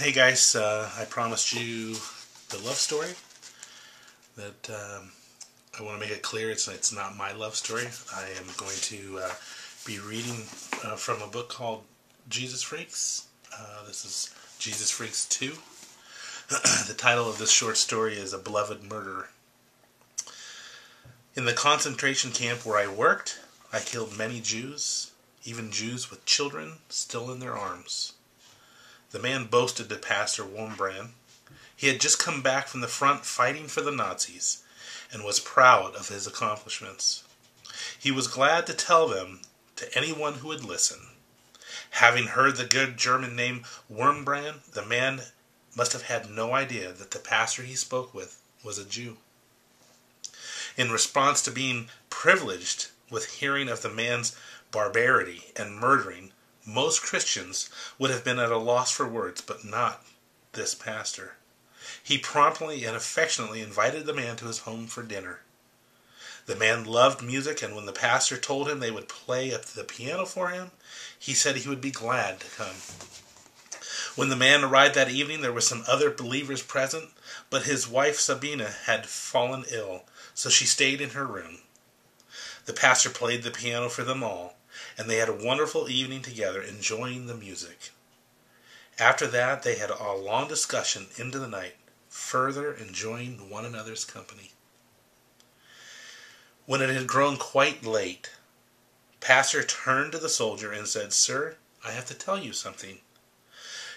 Hey guys, I promised you the love story that I want to make it clear it's not my love story. I am going to be reading from a book called Jesus Freaks. This is Jesus Freaks 2. The title of this short story is A Beloved Murderer. In the concentration camp where I worked, I killed many Jews, even Jews with children still in their arms. The man boasted to Pastor Wurmbrand. He had just come back from the front fighting for the Nazis and was proud of his accomplishments. He was glad to tell them to anyone who would listen. Having heard the good German name Wurmbrand, the man must have had no idea that the pastor he spoke with was a Jew. In response to being privileged with hearing of the man's barbarity and murdering, most Christians would have been at a loss for words, but not this pastor. He promptly and affectionately invited the man to his home for dinner. The man loved music, and when the pastor told him they would play up the piano for him, he said he would be glad to come. When the man arrived that evening, there were some other believers present, but his wife Sabina had fallen ill, so she stayed in her room. The pastor played the piano for them all, and they had a wonderful evening together, enjoying the music. After that, they had a long discussion into the night, further enjoying one another's company. When it had grown quite late, Pastor turned to the soldier and said, "Sir, I have to tell you something.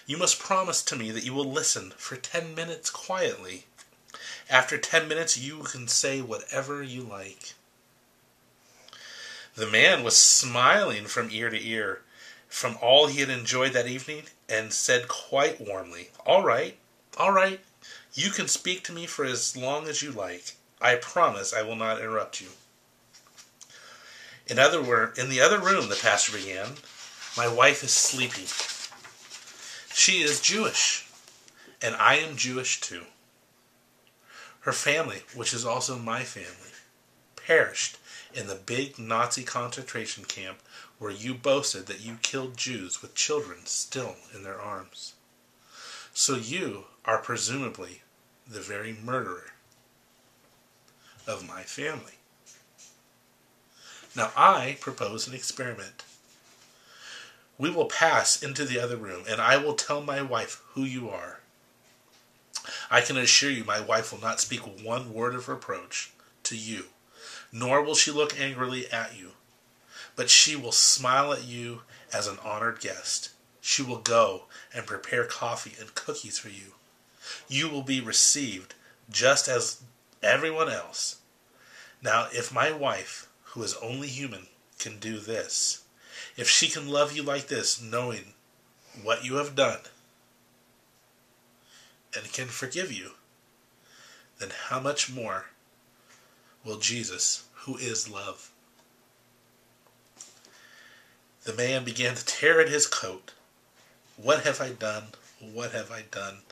You must promise to me that you will listen for 10 minutes quietly. After 10 minutes, you can say whatever you like." The man was smiling from ear to ear from all he had enjoyed that evening, and said quite warmly, all right, you can speak to me for as long as you like. I promise I will not interrupt you." In the other room, the pastor began, "My wife is sleeping. She is Jewish, and I am Jewish too. Her family, which is also my family, perished in the big Nazi concentration camp where you boasted that you killed Jews with children still in their arms. So you are presumably the very murderer of my family. Now I propose an experiment. We will pass into the other room, and I will tell my wife who you are. I can assure you my wife will not speak one word of reproach to you, nor will she look angrily at you, but she will smile at you as an honored guest. She will go and prepare coffee and cookies for you. You will be received just as everyone else. Now, if my wife, who is only human, can do this, if she can love you like this, knowing what you have done, and can forgive you, then how much more will Jesus, who is love?" The man began to tear at his coat. "What have I done? What have I done?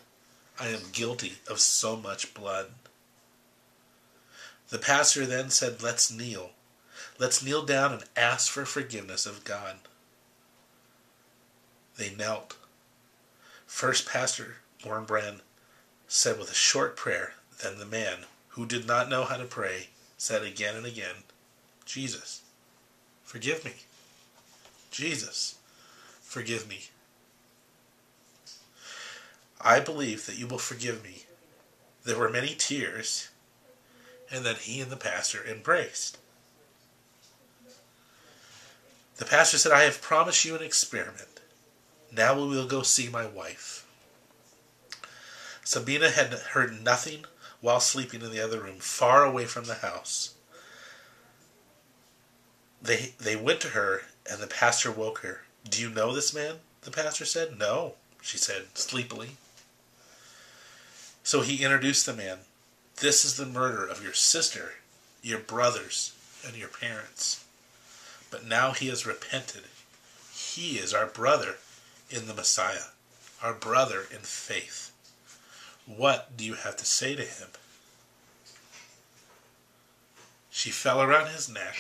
I am guilty of so much blood." The pastor then said, "Let's kneel. Let's kneel down and ask for forgiveness of God." They knelt. First, Pastor Wurmbrand said with a short prayer. Then the man, who did not know how to pray, said again and again, "Jesus, forgive me. Jesus, forgive me. I believe that you will forgive me." There were many tears, and then he and the pastor embraced. The pastor said, "I have promised you an experiment. Now we will go see my wife." Sabina had heard nothing while sleeping in the other room, far away from the house. They went to her, and the pastor woke her. "Do you know this man?" the pastor said. "No," she said sleepily. So he introduced the man. "This is the murderer of your sister, your brothers, and your parents. But now he has repented. He is our brother in the Messiah, our brother in faith. What do you have to say to him?" She fell around his neck,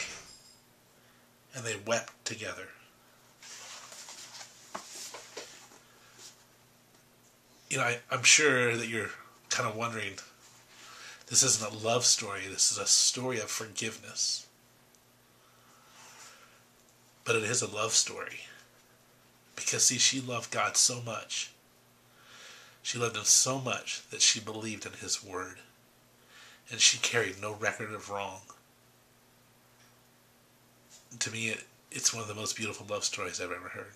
and they wept together. I'm sure that you're kind of wondering, this isn't a love story, this is a story of forgiveness. But it is a love story. Because, see, she loved God so much. She loved him so much that she believed in his word. And she carried no record of wrong. To me, it's one of the most beautiful love stories I've ever heard.